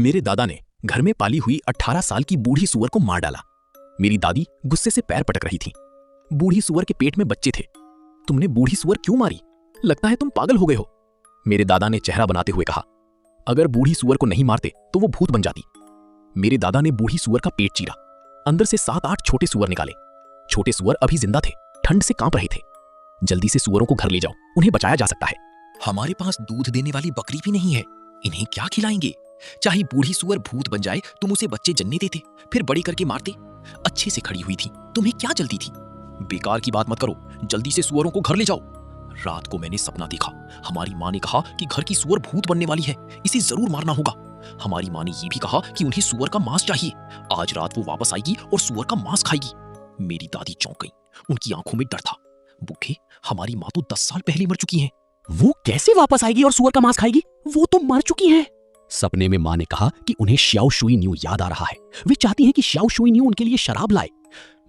मेरे दादा ने घर में पाली हुई 18 साल की बूढ़ी सूअर को मार डाला। मेरी दादी गुस्से से पैर पटक रही थी। बूढ़ी सूअर के पेट में बच्चे थे। तुमने बूढ़ी सूअर क्यों मारी? लगता है तुम पागल हो गए हो। मेरे दादा ने चेहरा बनाते हुए कहा, अगर बूढ़ी सूअर को नहीं मारते तो वो भूत बन जाती। मेरे दादा ने बूढ़ी सूअर का पेट चीरा, अंदर से 7-8 छोटे सूअर निकाले। छोटे सूअर अभी जिंदा थे, ठंड से कांप रहे थे। जल्दी से सूअरों को घर ले जाओ, उन्हें बचाया जा सकता है। हमारे पास दूध देने वाली बकरी भी नहीं है, इन्हें क्या खिलाएंगे? चाहे बूढ़ी सूअर भूत बन जाए तुम उसे बच्चे जन्ने देते, फिर बड़ी करके मारते। अच्छे से खड़ी हुई थी, तुम्हें क्या जल्दी थी? बेकार की बात मत करो, जल्दी से सूअरों को घर ले जाओ। रात को मैंने सपना देखा, हमारी माँ ने कहा कि घर की सूअर भूत बनने वाली है, इसे जरूर मारना होगा। हमारी माँ ने ये भी कहा कि उन्हें सूअर का मांस चाहिए। आज रात वो वापस आएगी और सूअर का मांस खाएगी। मेरी दादी चौंक गई, उनकी आंखों में डर था। बूढ़े, हमारी माँ तो 10 साल पहले मर चुकी है। वो कैसे वापस आएगी और सूअर का मांस खाएगी? वो तो मर चुकी है। सपने में माँ ने कहा कि उन्हें श्याओ शुई न्यू याद आ रहा है। वे चाहती हैं कि श्याओ शुई न्यू उनके लिए शराब लाए।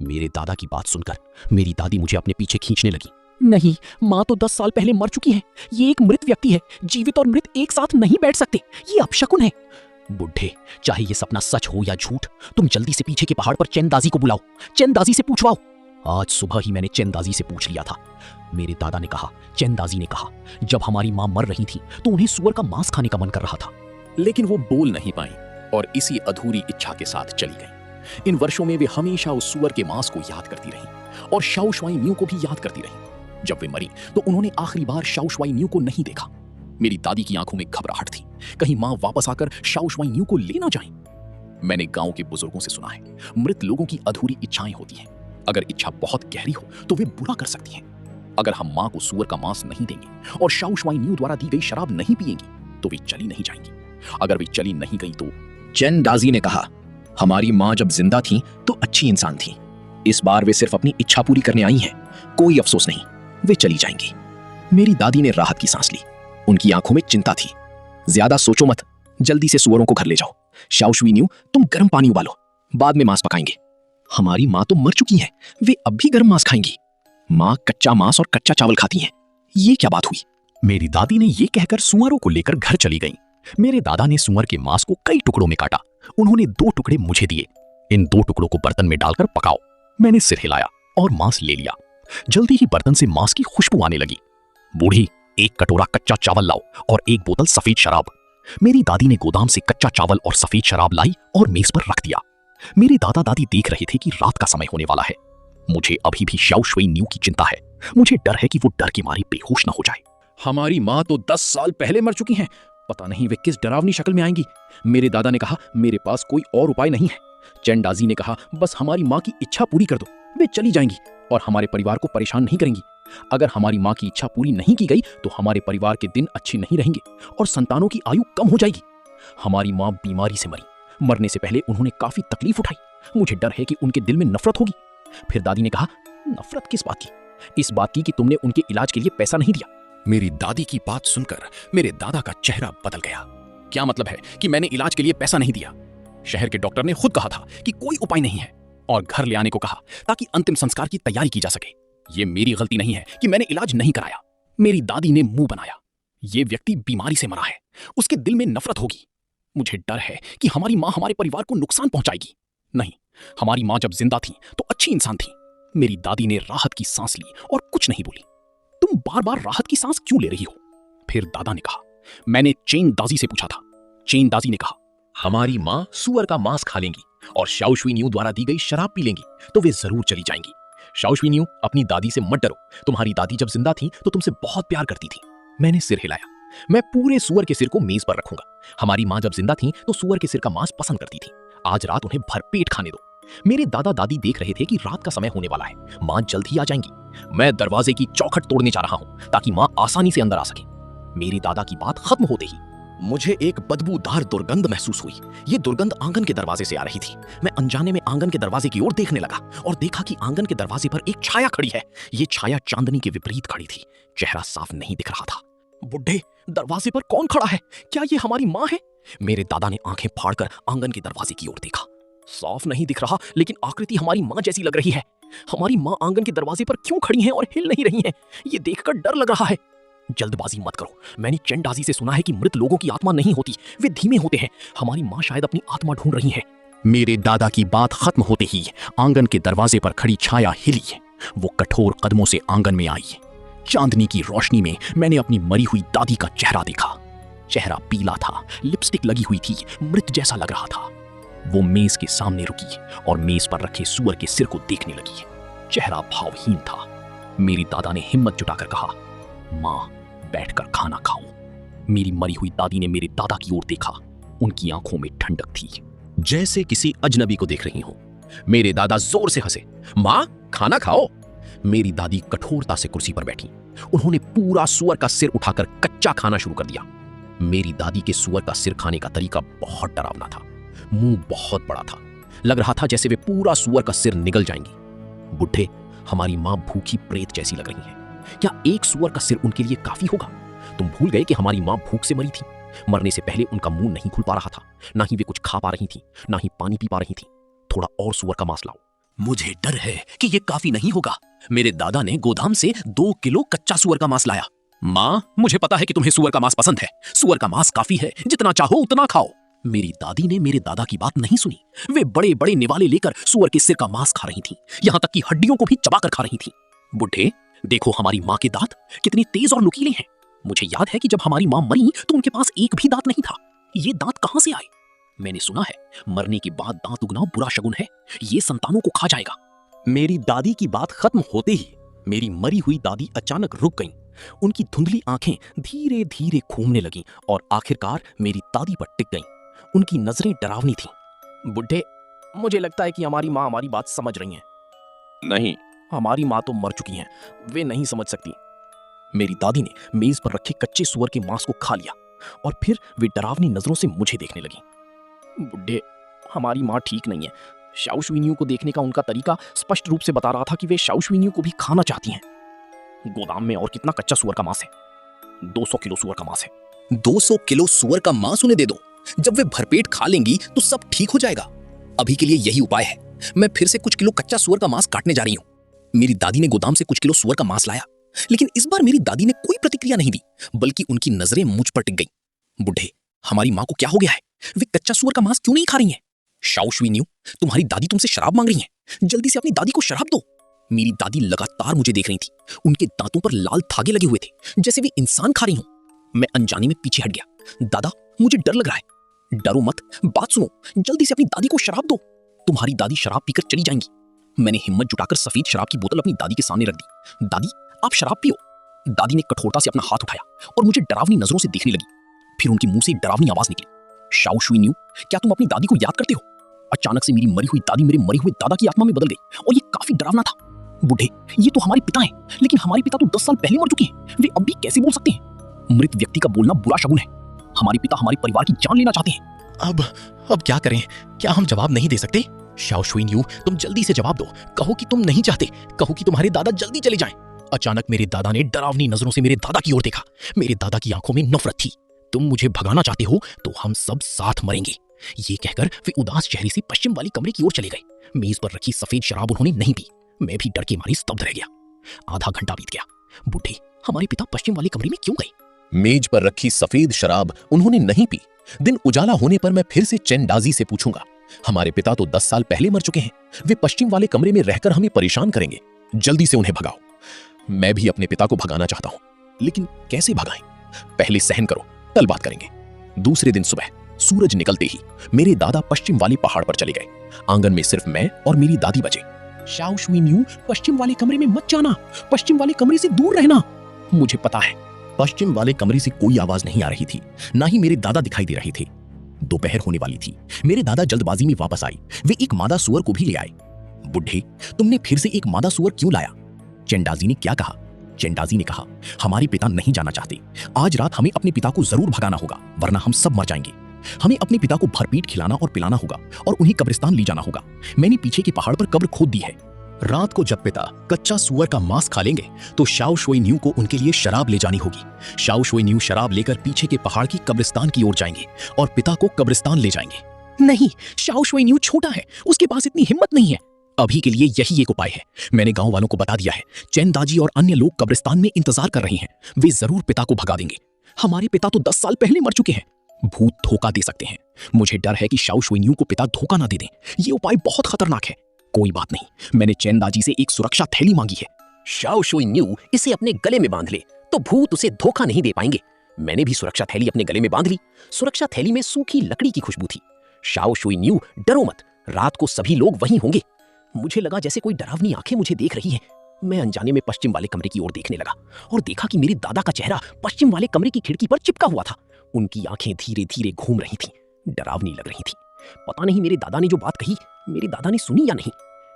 मेरे दादा की बात सुनकर मेरी दादी मुझे अपने पीछे खींचने लगी। नहीं, माँ तो 10 साल पहले मर चुकी है। ये एक मृत व्यक्ति है, जीवित और मृत एक साथ नहीं बैठ सकते। ये अपशकुन है। बुढ़े, चाहे ये सपना सच हो या झूठ, तुम जल्दी से पीछे के पहाड़ पर चैनदाजी को बुलाओ, चैनदाजी से पूछवाओ। आज सुबह ही मैंने चैनदाजी से पूछ लिया था। मेरे दादा ने कहा, चैनदाजी ने कहा, जब हमारी माँ मर रही थी तो उन्हें सूअर का मांस खाने का मन कर रहा था। लेकिन वो बोल नहीं पाई और इसी अधूरी इच्छा के साथ चली गई। इन वर्षों में वे हमेशा उस सूअर के मांस को याद करती रहीं और शाओ शुई न्यू को भी याद करती रहीं। जब वे मरी तो उन्होंने आखिरी बार शाओ शुई न्यू को नहीं देखा। मेरी दादी की आंखों में घबराहट थी, कहीं माँ वापस आकर शाओ शुई न्यू को ले ना जाएं। मैंने गांव के बुजुर्गों से सुना है, मृत लोगों की अधूरी इच्छाएं होती हैं। अगर इच्छा बहुत गहरी हो तो वे बुरा कर सकती हैं। अगर हम माँ को सूअर का मांस नहीं देंगे और शाओ शुई न्यू द्वारा दी गई शराब नहीं पिएंगी तो वे चली नहीं जाएंगी। अगर वे चली नहीं गई तो चैनदाजी ने कहा, हमारी माँ जब जिंदा थी तो अच्छी इंसान थी। इस बार वे सिर्फ अपनी इच्छा पूरी करने आई हैं, कोई अफसोस नहीं, वे चली जाएंगी। मेरी दादी ने राहत की सांस ली, उनकी आंखों में चिंता थी। ज्यादा सोचो मत, जल्दी से सूअरों को घर ले जाओ। शाओ शुई न्यू, तुम गर्म पानी उबालो, बाद में मांस पकाएंगे। हमारी माँ तो मर चुकी है, वे अब भी गर्म मांस खाएंगी। माँ कच्चा मांस और कच्चा चावल खाती हैं, ये क्या बात हुई? मेरी दादी ने ये कहकर सूअरों को लेकर घर चली गई। मेरे दादा ने सूअर के मांस को कई टुकड़ों में काटा। उन्होंने 2 टुकड़े मुझे दिए। इन 2 टुकड़ों को बर्तन में डालकर पकाओ। मैंने सिर हिलाया और मांस ले लिया। जल्दी ही बर्तन से मांस की खुशबू आने लगी। बूढ़ी, 1 कटोरा कच्चा चावल लाओ और 1 बोतल सफेद शराब। मेरी दादी ने गोदाम से कच्चा चावल और सफेद शराब लाई और मेज पर रख दिया। मेरे दादा दादी देख रहे थे कि रात का समय होने वाला है। मुझे अभी भी शाओ शुई न्यू की चिंता है। मुझे डर है कि वो डर के मारे बेहोश न हो जाए। हमारी माँ तो 10 साल पहले मर चुकी हैं, पता नहीं वे किस डरावनी शक्ल में आएंगी। मेरे दादा ने कहा, मेरे पास कोई और उपाय नहीं है। चैनदाजी ने कहा, बस हमारी माँ की इच्छा पूरी कर दो, वे चली जाएंगी और हमारे परिवार को परेशान नहीं करेंगी। अगर हमारी माँ की इच्छा पूरी नहीं की गई तो हमारे परिवार के दिन अच्छे नहीं रहेंगे और संतानों की आयु कम हो जाएगी। हमारी माँ बीमारी से मरी, मरने से पहले उन्होंने काफी तकलीफ उठाई। मुझे डर है कि उनके दिल में नफरत होगी। फिर दादी ने कहा, नफरत किस बात की? इस बात की कि तुमने उनके इलाज के लिए पैसा नहीं दिया। मेरी दादी की बात सुनकर मेरे दादा का चेहरा बदल गया। क्या मतलब है कि मैंने इलाज के लिए पैसा नहीं दिया? शहर के डॉक्टर ने खुद कहा था कि कोई उपाय नहीं है और घर ले आने को कहा ताकि अंतिम संस्कार की तैयारी की जा सके। ये मेरी गलती नहीं है कि मैंने इलाज नहीं कराया। मेरी दादी ने मुंह बनाया। ये व्यक्ति बीमारी से मरा है, उसके दिल में नफरत होगी। मुझे डर है कि हमारी माँ हमारे परिवार को नुकसान पहुंचाएगी। नहीं, हमारी माँ जब जिंदा थी तो अच्छी इंसान थी। मेरी दादी ने राहत की सांस ली और कुछ नहीं बोली। तुम बार बार राहत की सांस क्यों ले रही हो? फिर दादा ने कहा, मैंने चैनदाजी से पूछा था। चैनदाजी ने कहा, हमारी माँ सूअर का मांस खा लेंगी और शाओ शुई न्यू द्वारा दी गई शराब पी लेंगी तो वे जरूर चली जाएंगी। शाओ शुई न्यू, अपनी दादी से मत डरो। तुम्हारी दादी जब जिंदा थी तो तुमसे बहुत प्यार करती थी। मैंने सिर हिलाया। मैं पूरे सूअर के सिर को मेज पर रखूंगा। हमारी माँ जब जिंदा थी तो सूअर के सिर का मांस पसंद करती थी। आज रात उन्हें भरपेट खाने दो। मेरे दादा दादी देख रहे थे कि रात का समय होने वाला है, माँ जल्द ही आ जाएंगी। मैं दरवाजे की चौखट तोड़ने जा रहा हूं ताकि माँ आसानी से अंदर आ सके। मेरी दादा की बात खत्म होते ही मुझे एक बदबूदार दुर्गंध महसूस हुई। ये दुर्गंध आंगन के दरवाजे से आ रही थी। मैं अनजाने में आंगन के दरवाजे की ओर देखने लगा और देखा कि आंगन के दरवाजे पर एक छाया खड़ी है। ये छाया चांदनी के विपरीत खड़ी थी। चेहरा साफ नहीं दिख रहा था। बुड्ढे, दरवाजे पर कौन खड़ा है? क्या ये हमारी माँ है? मेरे दादा ने आंखें फाड़कर आंगन के दरवाजे की ओर देखा। साफ नहीं दिख रहा, लेकिन आकृति हमारी माँ जैसी लग रही है। हमारी माँ आंगन के दरवाजे पर क्यों खड़ी हैं और हिल नहीं रही हैं? ये देखकर डर लग रहा है। जल्दबाजी मत करो। मैंने चंडाजी से सुना है कि मृत लोगों की आत्मा नहीं होती, वे धीमे होते हैं। हमारी माँ शायद अपनी आत्मा ढूंढ रही है। मेरे दादा की बात खत्म होते ही आंगन के दरवाजे पर खड़ी छाया हिली। वो कठोर कदमों से आंगन में आई। चांदनी की रोशनी में मैंने अपनी मरी हुई दादी का चेहरा देखा। चेहरा पीला था, लिपस्टिक लगी हुई थी, मृत जैसा लग रहा था। वो मेज के सामने रुकी और मेज पर रखे सूअर के सिर को देखने लगी। चेहरा भावहीन था। मेरी दादा ने हिम्मत जुटाकर कहा, माँ बैठकर खाना खाओ। मेरी मरी हुई दादी ने मेरे दादा की ओर देखा। उनकी आंखों में ठंडक थी, जैसे किसी अजनबी को देख रही हो। मेरे दादा जोर से हंसे। माँ खाना खाओ। मेरी दादी कठोरता से कुर्सी पर बैठी। उन्होंने पूरा सूअर का सिर उठाकर कच्चा खाना शुरू कर दिया। मेरी दादी के सूअर का सिर खाने का तरीका बहुत डरावना था। मुंह बहुत बड़ा था, लग रहा था जैसे वे पूरा सूअर का सिर निगल जाएंगी। बुढ़े, हमारी माँ भूखी प्रेत जैसी लग रही है। क्या एक सूअर का सिर उनके लिए काफी होगा? तुम भूल गए कि हमारी माँ भूख से मरी थी। मरने से पहले उनका मुंह नहीं खुल पा रहा था, ना ही वे कुछ खा पा रही थी, ना ही पानी पी पा रही थी। थोड़ा और सूअर का मांस लाओ। मुझे डर है कि ये काफी नहीं होगा। मेरे दादा ने गोदाम से 2 किलो कच्चा सूअर का मांस लाया। माँ, मुझे पता है कि तुम्हें सूअर का मांस पसंद है। सूअर का मांस काफी है, जितना चाहो उतना खाओ। मेरी दादी ने मेरे दादा की बात नहीं सुनी। वे बड़े बड़े निवाले लेकर सूअर के सिर का मांस खा रही थी, यहां तक कि हड्डियों को भी चबाकर खा रही थी। बुढ़े, देखो हमारी माँ के दांत कितनी तेज और नुकीले हैं। मुझे याद है कि जब हमारी माँ मरी तो उनके पास एक भी दांत नहीं था। ये दांत कहां से आए? मैंने सुना है मरने के बाद दांत उगना बुरा शगुन है, ये संतानों को खा जाएगा। मेरी दादी की बात खत्म होते ही मेरी मरी हुई दादी अचानक रुक गईं। उनकी धुंधली आंखें धीरे धीरे घूमने लगीं और आखिरकार मेरी दादी पर टिक गईं। उनकी नजरें डरावनी थीं। बुढ़े, मुझे लगता है कि हमारी माँ हमारी बात समझ रही हैं। नहीं, हमारी माँ तो मर चुकी हैं, वे नहीं समझ सकती। मेरी दादी ने मेज पर रखे कच्चे सूअर के मांस को खा लिया और फिर वे डरावनी नजरों से मुझे देखने लगी। बुढ़े, हमारी माँ ठीक नहीं है। शाओशुइनियों को देखने का उनका तरीका स्पष्ट रूप से बता रहा था कि वे शाओशुइनियों को भी खाना चाहती हैं। गोदाम में और कितना कच्चा सूअर का मांस है? 200 किलो सूअर का मांस है। 200 किलो सूअर का मांस उन्हें दे दो। जब वे भरपेट खा लेंगी तो सब ठीक हो जाएगा। अभी के लिए यही उपाय है। मैं फिर से कुछ किलो कच्चा सूअर का मांस काटने जा रही हूँ। मेरी दादी ने गोदाम से कुछ किलो सूअर का मांस लाया, लेकिन इस बार मेरी दादी ने कोई प्रतिक्रिया नहीं दी, बल्कि उनकी नजरें मुझ पर टिक गईं। बुढ़े, हमारी माँ को क्या हो गया है? वे कच्चा सूअर का मांस क्यों नहीं खा रही हैं? शाओशुइनियू, तुम्हारी दादी तुमसे शराब मांग रही हैं। जल्दी से अपनी दादी को शराब दो। मेरी दादी लगातार मुझे देख रही थी। उनके दांतों पर लाल धागे लगे हुए थे, जैसे वे इंसान खा रही हों। मैं अनजाने में पीछे हट गया। दादा, मुझे डर लग रहा है। डरो मत, बात सुनो। जल्दी से अपनी दादी को शराब दो। तुम्हारी दादी शराब पीकर चली जाएंगी। मैंने हिम्मत जुटाकर सफेद शराब की बोतल अपनी दादी के सामने रख दी। दादी, आप शराब पियो। दादी ने कठोरता से अपना हाथ उठाया और मुझे डरावनी नजरों से देखने लगी। फिर उनके मुंह से डरावनी आवाज निकली, शाओशुइनियू, क्या तुम अपनी दादी को याद करते हो? अचानक से मेरी मरी हुई दादी मेरे मरे हुए दादा की आत्मा में बदल गई और ये काफी डरावना था। बुढ़े, ये तो हमारे पिता हैं, लेकिन हमारे पिता तो 10 साल पहले मर चुके हैं। वे अब भी कैसे बोल सकते हैं? मृत व्यक्ति का बोलना बुरा शगुन है। हमारे पिता हमारे परिवार की जान लेना चाहते हैं। अब क्या करें? क्या हम जवाब नहीं दे सकते? शाओशुइनियू, तुम जल्दी से जवाब दो। कहो कि तुम नहीं चाहते, कहो कि तुम्हारे दादा जल्दी चले जाएं। अचानक मेरे दादा ने डरावनी नजरों से मेरे दादा की ओर देखा। मेरे दादा की आंखों में नफरत थी। तुम मुझे भगाना चाहते हो तो हम सब साथ मरेंगे। ये कहकर वे उदास चेहरे से पश्चिम वाली कमरे की ओर चले गए। मेज पर रखी सफेद शराब उन्होंने नहीं पी। मैं भी डर के मारे स्तब्ध रह गया। आधा घंटा बीत गया। बुढ़े, हमारे पिता पश्चिम वाले कमरे में क्यों गए? मेज पर रखी सफेद शराब उन्होंने नहीं पी। दिन उजाला होने पर मैं फिर से चेंडाजी से पूछूंगा। हमारे पिता तो 10 साल पहले मर चुके हैं। वे पश्चिम वाले कमरे में रहकर हमें परेशान करेंगे। जल्दी से उन्हें भगाओ। मैं भी अपने पिता को भगाना चाहता हूं, लेकिन कैसे भगाएं? पहले सहन करो, कल बात करेंगे। दूसरे दिन सुबह सूरज निकलते ही मेरे दादा पश्चिम वाले पहाड़ पर चले गए। आंगन में सिर्फ मैं और मेरी दादी बचे। शाओशुइनियू, पश्चिम वाले कमरे में मत जाना। पश्चिम वाले कमरे से दूर रहना। मुझे पता है। पश्चिम वाले कमरे से कोई आवाज नहीं आ रही थी, ना ही मेरे दादा दिखाई दे रहे थे। दोपहर होने वाली थी। मेरे दादा जल्दबाजी में वापस आए। वे एक मादा सूअर को भी ले आए। बुढ़े, तुमने फिर से एक मादा सूअर क्यों लाया? चेंडाजी ने क्या कहा? चेंडाजी ने कहा, हमारे पिता नहीं जाना चाहते। आज रात हमें अपने पिता को जरूर भगाना होगा, वरना हम सब मर जाएंगे। हमें अपने पिता को भरपेट खिलाना और पिलाना होगा और उन्हें कब्रिस्तान ले जाना होगा। मैंने पीछे के पहाड़ पर कब्र खोद दी है। रात को जब पिता कच्चा सूअर का मांस खा लेंगे तो शाओशुइनियू को उनके लिए शराब ले जानी होगी। शाओशुइनियू शराब लेकर पीछे के पहाड़ की कब्रिस्तान की ओर जाएंगे और पिता को कब्रिस्तान ले जाएंगे। नहीं, शाओशुइनियू छोटा है, उसके पास इतनी हिम्मत नहीं है। अभी के लिए यही एक उपाय है। मैंने गांव वालों को बता दिया है। चैन दाजी और अन्य लोग कब्रिस्तान में इंतजार कर रहे हैं। वे जरूर पिता को भगा देंगे। हमारे पिता तो 10 साल पहले मर चुके हैं। भूत धोखा दे सकते हैं। मुझे डर है कि शाओ शुइन्यू को पिता धोखा ना दे दें। ये उपाय बहुत खतरनाक है। कोई बात नहीं, मैंने चैन दाजी से एक सुरक्षा थैली मांगी है। शाओ शुइन्यू इसे अपने गले में बांध ले तो भूत उसे धोखा नहीं दे पाएंगे। मैंने भी सुरक्षा थैली अपने गले में बांध ली। सुरक्षा थैली में सूखी लकड़ी की खुशबू थी। शाओ शुइन्यू, डरो मत, रात को सभी लोग वहीं होंगे। मुझे लगा जैसे कोई डरावनी आंखें मुझे देख रही हैं। मैं अनजाने में पश्चिम वाले कमरे की ओर देखने लगा और देखा कि मेरे दादा का चेहरा पश्चिम वाले कमरे की खिड़की पर चिपका हुआ था। उनकी आंखें धीरे धीरे घूम रही थीं, डरावनी लग रही थीं। पता नहीं मेरे दादा ने जो बात कही, मेरे दादा ने सुनी या नहीं।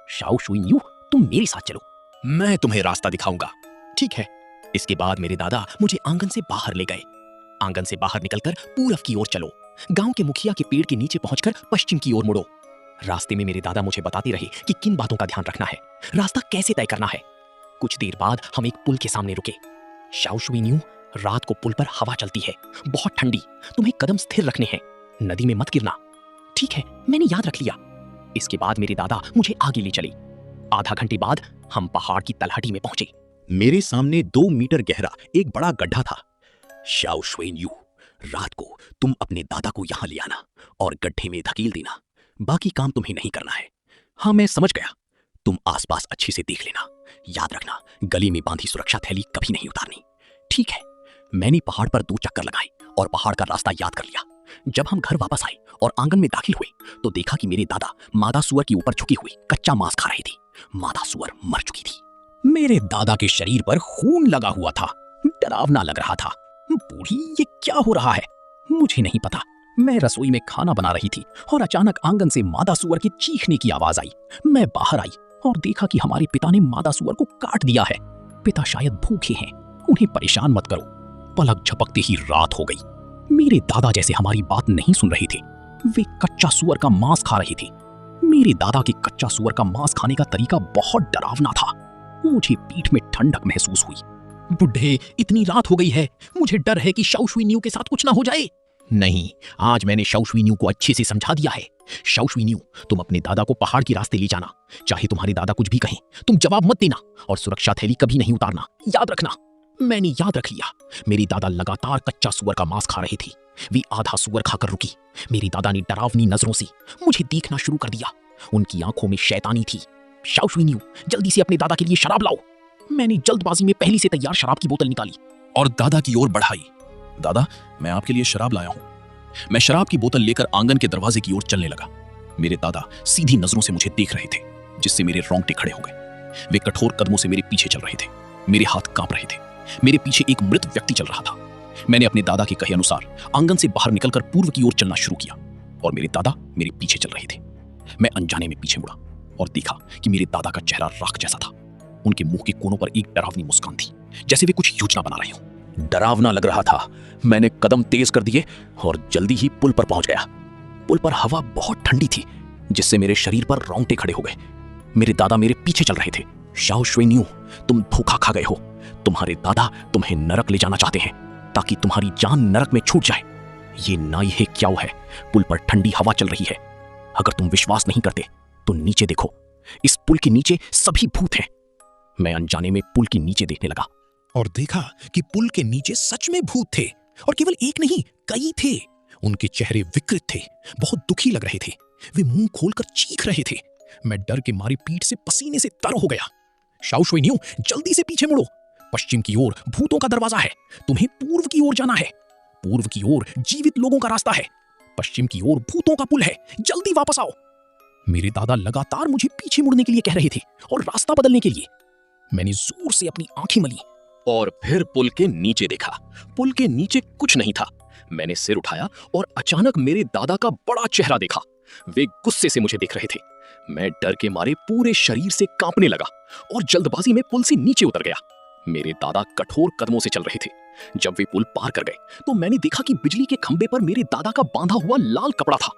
शाओ शुइन्यू, तुम मेरे साथ चलो, मैं तुम्हें रास्ता दिखाऊंगा। ठीक है। इसके बाद मेरे दादा मुझे आंगन से बाहर ले गए। आंगन से बाहर निकलकर पूरब की ओर चलो। गांव के मुखिया के पेड़ के नीचे पहुंचकर पश्चिम की ओर मुड़ो। रास्ते में मेरे दादा मुझे बताते रहे कि किन बातों का ध्यान रखना है, रास्ता कैसे तय करना है। कुछ देर बाद हम एक पुल के सामने रुके। शाओ शुइन्यू, रात को पुल पर हवा चलती है, बहुत ठंडी। तुम्हें कदम स्थिर रखने हैं, नदी में मत गिरना। ठीक है, मैंने याद रख लिया। इसके बाद मेरे दादा मुझे आगे ले चले। आधा घंटे बाद हम पहाड़ की तलहटी में पहुंचे। मेरे सामने 2 मीटर गहरा एक बड़ा गड्ढा था। शाओ शुइन्यू, रात को तुम अपने दादा को यहां ले आना और गड्ढे में धकेल देना। बाकी काम तुम्हें नहीं करना है। हाँ, मैं समझ गया। तुम आसपास अच्छे से देख लेना। याद रखना, गले में बांधी सुरक्षा थैली कभी नहीं उतारनी। ठीक है। मैंने पहाड़ पर 2 चक्कर लगाए और पहाड़ का रास्ता याद कर लिया। जब हम घर वापस आए और आंगन में दाखिल हुए तो देखा कि मेरे दादा मादा सुअर के ऊपर झुकी हुई कच्चा मांस खा रहे थे। मादा सुअर मर चुकी थी। मेरे दादा के शरीर पर खून लगा हुआ था। डरावना लग रहा था। बूढ़ी, ये क्या हो रहा है? मुझे नहीं पता। मैं रसोई में खाना बना रही थी और अचानक आंगन से मादा सुअर के चीखने की आवाज आई। मैं बाहर आई और देखा कि हमारे पिता ने मादा सुअर को काट दिया है। पिता शायद भूखे हैं, उन्हें परेशान मत करो। पलक झपकते ही रात हो गई। मेरे दादा जैसे हमारी बात नहीं सुन रहे थे। वे कच्चा सुअर का मांस खा रहे थे। मेरे दादा के कच्चा सुअर का मांस खाने का तरीका बहुत डरावना था। मुझे पीठ में ठंडक महसूस हुई। बुढ़े, इतनी रात हो गई है, मुझे डर है कि शाओ शुइन्यू के साथ कुछ ना हो जाए। नहीं, आज मैंने शाओ शुइन्यू को अच्छे से समझा दिया है। शाओ शुइन्यू, तुम अपने दादा को पहाड़ के रास्ते ले जाना। चाहे तुम्हारे दादा कुछ भी कहें, तुम जवाब मत देना और सुरक्षा थैली कभी नहीं उतारना। याद रखना। मैंने याद रख लिया। मेरे दादा लगातार कच्चा सुअर का मांस खा रहे थे। वे आधा सुअर खाकर रुकी। मेरे दादा ने डरावनी नजरों से मुझे देखना शुरू कर दिया। उनकी आंखों में शैतानी थी। शाओ शुइन्यू, जल्दी से अपने दादा के लिए शराब लाओ। मैंने जल्दबाजी में पहले से तैयार शराब की बोतल निकाली और दादा की ओर बढ़ाई। दादा, मैं आपके लिए शराब लाया हूं। मैं शराब की बोतल लेकर आंगन के दरवाजे की ओर चलने लगा। मेरे दादा सीधी नजरों से मुझे देख रहे थे, जिससे मेरे रोंगटे खड़े हो गए। वे कठोर कदमों से मेरे पीछे चल रहे थे। मेरे हाथ कांप रहे थे। मेरे पीछे एक मृत व्यक्ति चल रहा था। मैंने अपने दादा के कहे अनुसार आंगन से बाहर निकलकर पूर्व की ओर चलना शुरू किया और मेरे दादा मेरे पीछे चल रहे थे। मैं अनजाने में पीछे मुड़ा और देखा कि मेरे दादा का चेहरा राख जैसा था। उनके मुंह के कोनों पर एक डरावनी मुस्कान थी, जैसे वे कुछ योजना बना रहे हों। डरावना लग रहा था। मैंने कदम तेज कर दिए और जल्दी ही पुल पर पहुंच गया। पुल पर हवा बहुत ठंडी थी, जिससे मेरे शरीर पर रोंगटे खड़े हो गए। मेरे दादा मेरे पीछे चल रहे थे। शाओ शुइन्यू, तुम धोखा खा गए हो। तुम्हारे दादा तुम्हें नरक ले जाना चाहते हैं ताकि तुम्हारी जान नरक में छूट जाए। ये नाई है क्या है। पुल पर ठंडी हवा चल रही है। अगर तुम विश्वास नहीं करते तो नीचे देखो। इस पुल के नीचे सभी भूत हैं। मैं अनजाने में पुल के नीचे देखने लगा और देखा कि पुल के नीचे सच में भूत थे और केवल एक नहीं, कई थे। उनके चेहरे विकृत थे, बहुत दुखी लग रहे थे। वे मुंह खोलकर चीख रहे थे। मैं डर के मारे पीठ से पसीने से तर हो गया। शाओ शुइन्यू, जल्दी से पीछे मुड़ो। पश्चिम की ओर भूतों का दरवाजा है। तुम्हें पूर्व की ओर जाना है। पूर्व की ओर जीवित लोगों का रास्ता है। पश्चिम की ओर भूतों का पुल है। जल्दी वापस आओ। मेरे दादा लगातार मुझे पीछे मुड़ने के लिए कह रहे थे और रास्ता बदलने के लिए। मैंने जोर से अपनी आंखें मली और फिर पुल के नीचे देखा। पुल के नीचे कुछ नहीं था। मैंने सिर उठाया और अचानक मेरे दादा का बड़ा चेहरा देखा। वे गुस्से से मुझे देख रहे थे। मैं डर के मारे पूरे शरीर से कांपने लगा और जल्दबाजी में पुल से नीचे उतर गया। मेरे दादा कठोर कदमों से चल रहे थे। जब वे पुल पार कर गए तो मैंने देखा कि बिजली के खंभे पर मेरे दादा का बांधा हुआ लाल कपड़ा था।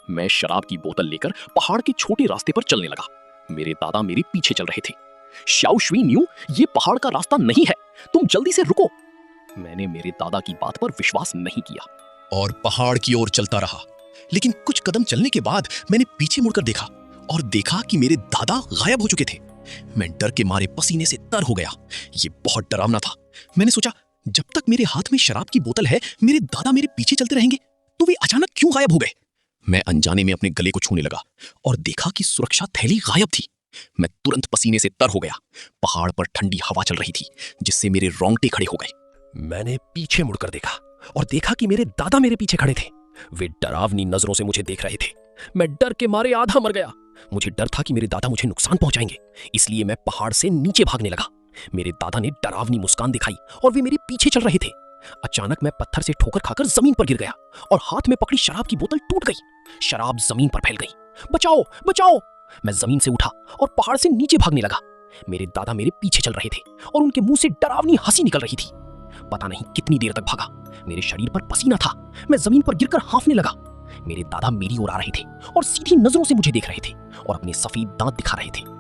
मैं शराब की बोतल लेकर पहाड़ के छोटे रास्ते पर चलने लगा। मेरे दादा मेरे पीछे चल रहे थे। शाओ शुइन्यू, ये पहाड़ का रास्ता नहीं है, तुम जल्दी से रुको। मैंने मेरे दादा की बात पर विश्वास नहीं किया और पहाड़ की ओर चलता रहा। लेकिन कुछ कदम चलने के बाद मैंने पीछे मुड़कर देखा और देखा कि मेरे दादा गायब हो चुके थे। मैं डर के मारे पसीने से तर हो गया। ये बहुत डरावना था। मैंने सोचा, जब तक मेरे हाथ में शराब की बोतल है, मेरे दादा मेरे पीछे चलते रहेंगे, तो वे अचानक क्यों गायब हो गए? मैं अनजाने में अपने गले को छूने लगा और देखा कि सुरक्षा थैली गायब थी। मैं तुरंत पसीने से तर हो गया। पहाड़ पर ठंडी हवा चल रही थी, जिससे मेरे रोंगटे खड़े हो गए। मैंने पीछे मुड़कर देखा और देखा कि मेरे दादा मेरे पीछे खड़े थे। वे डरावनी नजरों से मुझे देख रहे थे। मैं डर के मारे आधा मर गया। मुझे डर था कि मेरे दादा मुझे नुकसान पहुंचाएंगे, इसलिए मैं पहाड़ से नीचे भागने लगा। मेरे दादा ने डरावनी मुस्कान दिखाई और वे मेरे पीछे चल रहे थे। अचानक मैं पत्थर से ठोकर खाकर जमीन पर गिर गया और हाथ में पकड़ी शराब की बोतल टूट गई। शराब जमीन पर फैल गई। बचाओ, बचाओ! मैं जमीन से उठा और पहाड़ से नीचे भागने लगा। मेरे दादा मेरे पीछे चल रहे थे और उनके मुंह से डरावनी हंसी निकल रही थी। पता नहीं कितनी देर तक भागा। मेरे शरीर पर पसीना था। मैं जमीन पर गिरकर हांफने लगा। मेरे दादा मेरी ओर आ रहे थे और सीधी नजरों से मुझे देख रहे थे और अपने सफेद दांत दिखा रहे थे।